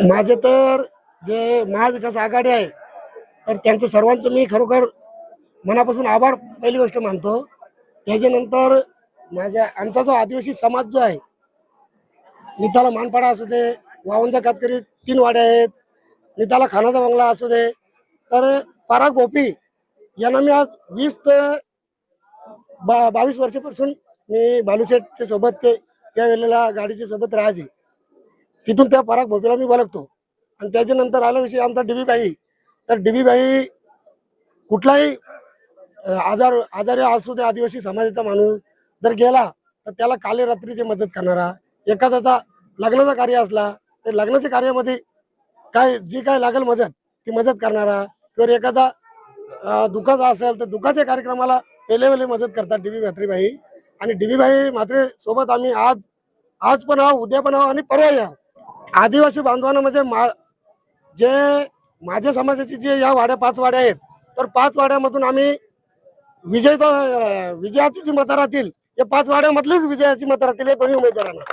माझे तर जे महाविकास आघाडी आहे तर त्यांचं सर्वांचं मी खरोखर मनापासून आभार पहिली गोष्ट मानतो. त्याच्यानंतर आमचा जो आदिवासी समाज जो आहे, निताला मानपाडा असू दे, वावंजा कातकरी 3 वाड्या आहेत, निताला खानाचा बंगला असू दे, तर पराग भोपी यांना मी आज 20 ते 22 वर्षापासून मी बालूशेठच्या सोबत त्या वेळेला गाडीच्या सोबत राहायचे. तिथून त्या पराग भोपीला मी बघतो. आणि त्याच्यानंतर आला विषय आमचा डीबी बाई. तर डीबी बाई कुठलाही आजारी असू दे, आदिवासी समाजाचा माणूस जर गेला तर त्याला काले रात्रीची मदत करणारा, एखाद्याचा लग्नाचा कार्य असला तर लग्नाच्या कार्यामध्ये जी काय लागेल मदत ती मदत करणारा, किंवा एखादा दुःखाचा असेल तर दुःखाच्या कार्यक्रमाला वेळेवेळी मदत करतात डीबी म्हात्रेबाई. आणि डीबी बाई म्हात्रे सोबत आम्ही आज पण आहो, उद्या पण आहो आणि परवा या आदिवासी बांधवांना म्हणजे जे माझ्या समाजाची जे या वाड्या 5 वाड्या आहेत, तर 5 वाड्यामधून आम्ही विजयाची जी मतं राहतील, या 5 वाड्यामधलीच विजयाची मतं राहतील या दोन्ही उमेदवारांना.